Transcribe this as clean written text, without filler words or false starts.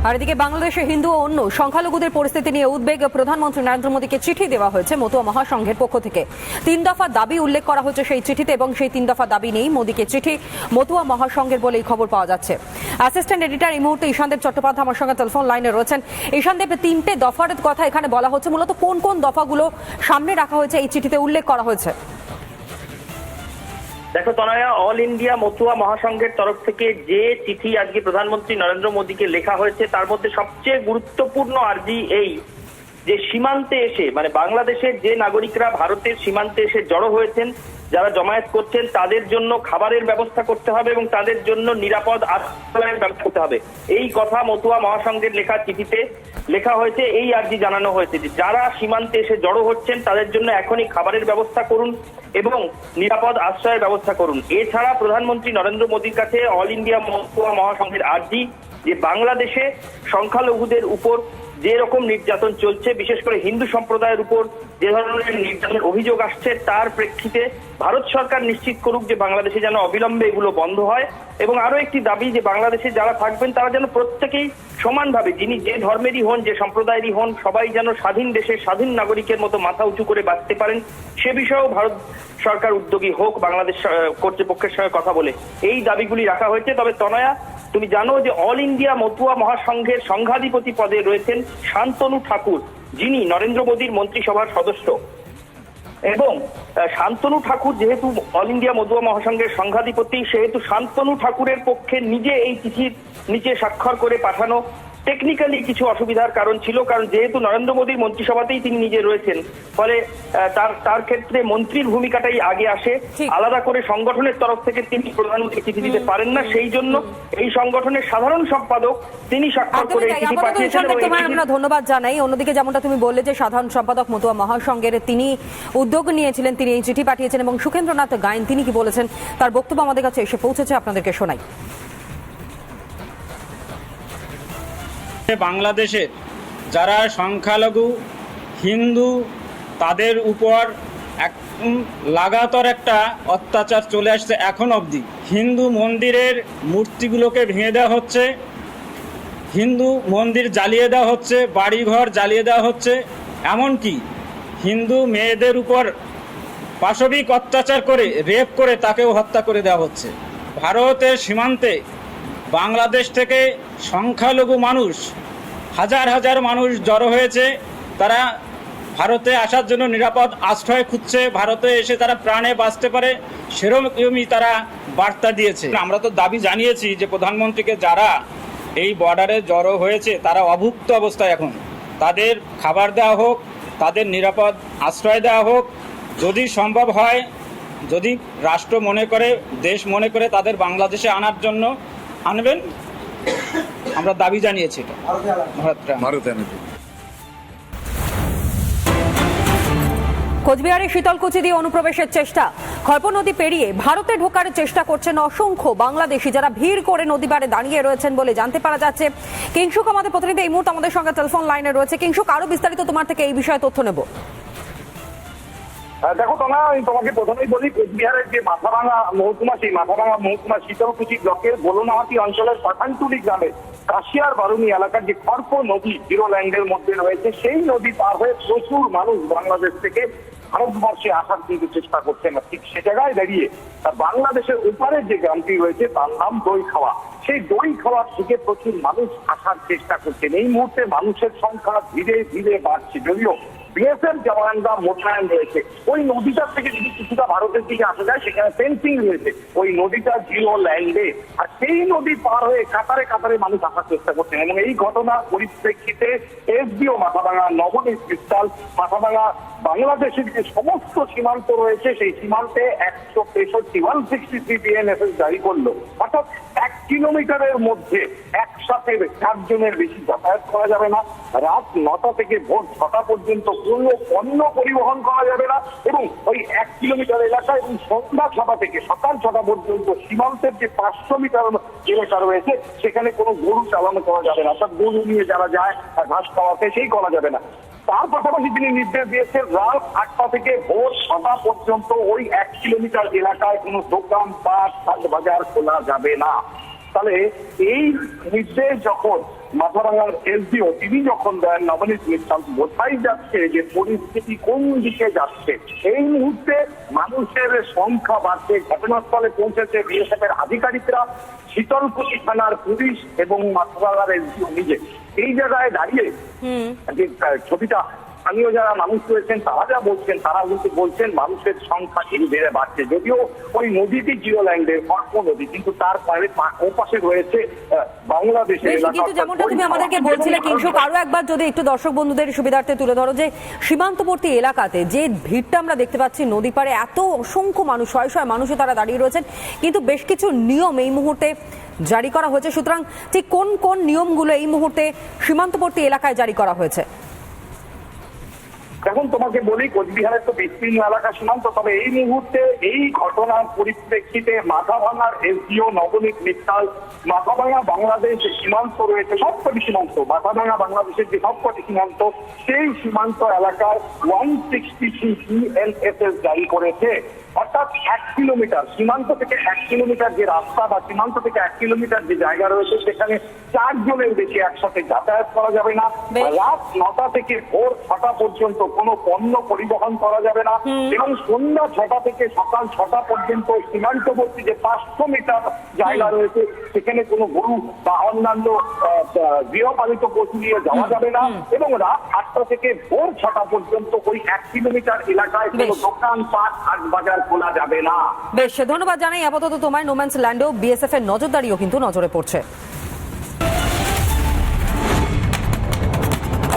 আর এদিকে বাংলাদেশে হিন্দু ও অন্য সংখ্যালঘুদের পরিস্থিতি নিয়ে উদ্বেগ প্রধানমন্ত্রী নরেন্দ্র মোদীকে চিঠি দেওয়া হয়েছে মতুয়া মহাসংঘের পক্ষ থেকে। 3 দফা দাবি উল্লেখ করা হয়েছে সেই চিঠিতে এবং সেই 3 দফা দাবি নেই মোদীকে চিঠি মতুয়া মহাসংঘের বলেই খবর পাওয়া যাচ্ছে। অ্যাসিস্ট্যান্ট এডিটর এই মুহূর্তে ঈশানদেব চট্টোপাধ্যায় আমার সঙ্গে টেলিফোন লাইনে রয়েছেন। ঈশানদেব, 3টে দফার কথা এখানে বলা হচ্ছে, মূলত কোন কোন দফাগুলো সামনে রাখা হয়েছে এই চিঠিতে উল্লেখ করা হয়েছে? দেখো তনয়া, অল ইন্ডিয়া মতুয়া মহাসংঘের তরফ থেকে যে চিঠি আজকে প্রধানমন্ত্রী নরেন্দ্র মোদীকে লেখা হয়েছে তার মধ্যে সবচেয়ে গুরুত্বপূর্ণ আর্জি এই যে সীমান্তে এসে মানে বাংলাদেশের যে নাগরিকরা ভারতের সীমান্তে এসে জড়ো হয়েছেন, যারা জমায়েত করছেন, তাদের জন্য খাবারের ব্যবস্থা করতে হবে এবং তাদের জন্য নিরাপদ আশ্রয়ের ব্যবস্থা করতে হবে। এই কথা মতুয়া মহাসংঘের লেখা চিঠিতে লেখা হয়েছে। এই আর্জি জানানো হয়েছে যে যারা সীমান্তে এসে জড়ো হচ্ছেন তাদের জন্য এখনই খাবারের ব্যবস্থা করুন এবং নিরাপদ আশ্রয়ের ব্যবস্থা করুন। এছাড়া প্রধানমন্ত্রী নরেন্দ্র মোদীর কাছে অল ইন্ডিয়া মতুয়া মহাসংঘের আর্জি যে বাংলাদেশে সংখ্যালঘুদের উপর যে রকম নির্যাতন চলছে, বিশেষ করে হিন্দু সম্প্রদায়ের উপর যে ধরনের নির্যাতনের অভিযোগ আসছে, তার প্রেক্ষিতে ভারত সরকার নিশ্চিত করুক যে বাংলাদেশে যেন অবিলম্বে এগুলো বন্ধ হয়। এবং আরো একটি দাবি যে বাংলাদেশে যারা থাকবেন তারা যেন প্রত্যেকেই সমানভাবে, যিনি যে ধর্মেরই হন, যে সম্প্রদায়েরই হন, সবাই যেন স্বাধীন দেশে স্বাধীন নাগরিকের মতো মাথা উঁচু করে বাঁচতে পারেন, সে বিষয়েও ভারত সরকার উদ্যোগী হোক বাংলাদেশ কর্তৃপক্ষের সঙ্গে কথা বলে। এই দাবিগুলি রাখা হয়েছে। তবে তনয়া, তুমি জানো যে অল ইন্ডিয়া মতুয়া মহাসংঘের সংঘাধিপতি পদে রয়েছেন শান্তনু ঠাকুর, যিনি নরেন্দ্র মোদীর মন্ত্রিসভার সদস্য। এবং শান্তনু ঠাকুর যেহেতু অল ইন্ডিয়া মতুয়া মহাসংঘের সংঘাধিপতি, সেহেতু শান্তনু ঠাকুরের পক্ষে নিজে এই চিঠির নিচে স্বাক্ষর করে পাঠানো টেকনিক্যালি কিছু অসুবিধার কারণ ছিল, কারণ যেহেতু নরেন্দ্র মোদীর মন্ত্রিসভাতেই তিনি নিজে রয়েছেন, ফলে তার ক্ষেত্রে মন্ত্রীর ভূমিকাটাই আগে আসে। আলাদা করে সংগঠনের তরফ থেকে তিনি প্রধানমন্ত্রী চিঠি দিতে পারেন না, সেই জন্য এই সংগঠনের সাধারণ সম্পাদক তিনি স্বাক্ষর করে চিঠি পাঠিয়েছেন। আমরা ধন্যবাদ জানাই। অন্যদিকে যেমনটা তুমি বললে যে সাধারণ সম্পাদক মতুয়া মহাসংঘের তিনি উদ্যোগ নিয়েছিলেন, তিনি এই চিঠি পাঠিয়েছেন এবং সুখেন্দ্রনাথ গায়েন তিনি কি বলেছেন তার বক্তব্য আমাদের কাছে এসে পৌঁছেছে, আপনাদেরকে শোনাই। বাংলাদেশে যারা সংখ্যালঘু হিন্দু তাদের উপর লাগাতার একটা অত্যাচার চলে আসছে এখন অবধি। হিন্দু মন্দিরের মূর্তিগুলোকে ভেঙে দেওয়া হচ্ছে, হিন্দু মন্দির জ্বালিয়ে দেওয়া হচ্ছে, বাড়িঘর জ্বালিয়ে দেওয়া হচ্ছে, এমনকি হিন্দু মেয়েদের উপর পাশবিক অত্যাচার করে রেপ করে তাকেও হত্যা করে দেওয়া হচ্ছে। ভারতের সীমান্তে বাংলাদেশ থেকে সংখ্যালঘু মানুষ হাজার হাজার মানুষ জড়ো হয়েছে। তারা ভারতে আসার জন্য নিরাপদ আশ্রয় খুঁজছে, ভারতে এসে তারা প্রাণে বাঁচতে পারে সেরকমই তারা বার্তা দিয়েছে। আমরা তো দাবি জানিয়েছি যে প্রধানমন্ত্রীকে যারা এই বর্ডারে জড়ো হয়েছে তারা অভুক্ত অবস্থায়, এখন তাদের খাবার দেওয়া হোক, তাদের নিরাপদ আশ্রয় দেওয়া হোক, যদি সম্ভব হয়, যদি রাষ্ট্র মনে করে, দেশ মনে করে তাদের বাংলাদেশে আনার জন্য আনবেন। আমরা দাবি জানিয়েছি এটা ভারতে আনবে। কোচবিহারে শীতলকুচি দিয়ে অনুপ্রবেশের চেষ্টা, খরপো নদী পেরিয়ে ভারতে ঢোকার চেষ্টা করছেন অসংখ্য বাংলাদেশি, যারা ভিড় করে নদী পাড়ে দাঁড়িয়ে রয়েছেন বলে জানতে পারা যাচ্ছে। কিংসুক আমাদের প্রতিনিধি এই মুহূর্তে আমাদের সঙ্গে টেলিফোন লাইনে রয়েছে। কিংসুক, আরো বিস্তারিত তোমার থেকে এই বিষয়ে তথ্য নেব। দেখো তোমরা, আমি তোমাকে প্রথমেই বলি, কোচবিহারের যে মাথাভাঙা মহকুমা, সেই মাথাভাঙা মহকুমা শীতলকুচি ব্লকের গোলনাহাটি অঞ্চলের পাঠানটুলি গ্রামে কাশিয়ার বারুনি এলাকার যে খরপো নদী জিরো ল্যান্ডের মধ্যে রয়েছে, সেই নদী পার হয়ে প্রচুর মানুষ বাংলাদেশ থেকে ভারতবর্ষে আসার কিন্তু চেষ্টা করছে না। ঠিক সে জায়গায় দাঁড়িয়ে বাংলাদেশের ওপারে যে গ্রামটি রয়েছে তার নাম দই খাওয়া, সেই দই খাওয়ার থেকে প্রচুর মানুষ আসার চেষ্টা করছেন। এই মুহূর্তে মানুষের সংখ্যা ধীরে ধীরে বাড়ছে, যদিও বিএসএফ জওয়ানরা মোতায়েন রয়েছে। ওই নদীটার থেকে যদি কিছুটা ভারতের দিকে আসা যায়, সেখানে ফেন্সিং রয়েছে, ওই নদীটা জিরো ল্যান্ডে, আর সেই নদী পার হয়ে কাতারে কাতারে মানুষ আসার চেষ্টা করছেন। এবং এই ঘটনার পরিপ্রেক্ষিতে এসডিও মাথাভাঙা নবনীত বিস্তাল মাথাভাঙা বাংলাদেশের যে সমস্ত সীমান্ত রয়েছে সেই সীমান্তে 163 বিএনএসএস জারি করলো। অর্থাৎ 1 কিলোমিটারের মধ্যে একসাথে 4 জনের বেশি যাতায়াত করা যাবে না, রাত 9টা থেকে ভোর 6টা পর্যন্ত কোনো পণ্য পরিবহন করা যাবে না, এবং ওই 1 কিলোমিটার এলাকা এবং সন্ধ্যা 6টা থেকে সকাল 6টা পর্যন্ত সীমান্তের যে 500 মিটার এলাকা রয়েছে সেখানে কোনো গরু চালানো করা যাবে না। অর্থাৎ গরু নিয়ে যারা যায় ঘাস খাওয়াতে সেই করা যাবে না। তার পাশাপাশি তিনি নির্দেশ দিয়েছেন রাত 8টা থেকে ভোর 6টা পর্যন্ত ওই 1 কিলোমিটার এলাকায় কোনো দোকান পাট বাজার খোলা যাবে না। তাহলে এই নির্দেশ যখন মাথাভাঙার এসডিও তিনি যখন দেন নবনীত মিত্তাল, বোঝাই যাচ্ছে যে পরিস্থিতি কোন দিকে যাচ্ছে। এই মুহূর্তে মানুষের সংখ্যা বাড়ছে, ঘটনাস্থলে পৌঁছেছে বিএসএফ এর আধিকারিকরা, শীতলকুচি থানার পুলিশ এবং মাথাভাঙার এসডিও নিজে। এই জায়গায় দাঁড়িয়ে যে ছবিটা স্থানীয় যারা মানুষ রয়েছেন তারা যা বলছেন, তারা কিন্তু বলছেন মানুষের সংখ্যা ধীরে ধীরে বাড়ছে। যদিও ওই নদীটি জিরো ল্যান্ডের কর্ক নদী, কিন্তু তার ওপাশে রয়েছে বাংলাদেশের বেশ, কিন্তু যেমনটা তুমি আমাদেরকে বলছিলে কিংশুক, আরো একবার যদি একটু দর্শক বন্ধুদের সুবিধার্থে তুলে ধরো যে সীমান্তবর্তী এলাকাতে যে ভিড়টা আমরা দেখতে পাচ্ছি নদী পাড়ে, এত অসংখ্য মানুষ, শয়ে শয়ে মানুষও তারা দাঁড়িয়ে রয়েছেন, কিন্তু বেশ কিছু নিয়ম এই মুহূর্তে জারি করা হয়েছে। সুতরাং ঠিক কোন কোন নিয়মগুলো এই মুহূর্তে সীমান্তবর্তী এলাকায় জারি করা হয়েছে? এখন তোমাকে বলি, কোচবিহারের তো বিস্তীর্ণ এলাকা সীমান্ত, তবে এই মুহূর্তে এই ঘটনার পরিপ্রেক্ষিতে মাথাভাঙার এসডিও নবনীত মিত্তাল, মাথাভাঙা বাংলাদেশ যে সীমান্ত রয়েছে, সবকটি সীমান্ত, মাথাভাঙা বাংলাদেশের যে সবকটি সীমান্ত, সেই সীমান্ত এলাকার 162 BLSS জারি করেছে। অর্থাৎ 1 কিলোমিটার সীমান্ত থেকে 1 কিলোমিটার যে রাস্তা বা সীমান্ত থেকে 1 কিলোমিটার যে জায়গা রয়েছে, সেখানে 4 জনের বেশি একসাথে যাতায়াত করা যাবে না। রাত 9টা থেকে ভোর 6টা পর্যন্ত কোনো পণ্য পরিবহন করা যাবে না, এবং সন্ধ্যা 6টা থেকে সকাল 6টা পর্যন্ত সীমান্তবর্তী যে 500 মিটার জায়গা রয়েছে, সেখানে কোনো গরু বা অন্যান্য গৃহপালিত পশু নিয়ে যাওয়া যাবে না, এবং রাত 8টা থেকে ভোর 6টা পর্যন্ত ওই 1 কিলোমিটার এলাকায় কোনো দোকান পাট হাট বাজার খোলা যাবে না। বেশ, ধন্যবাদ জানাই। আপাতত তোমার নোম্যান্স ল্যান্ডেও বিএসএফ এর নজরদারিও কিন্তু নজরে পড়ছে।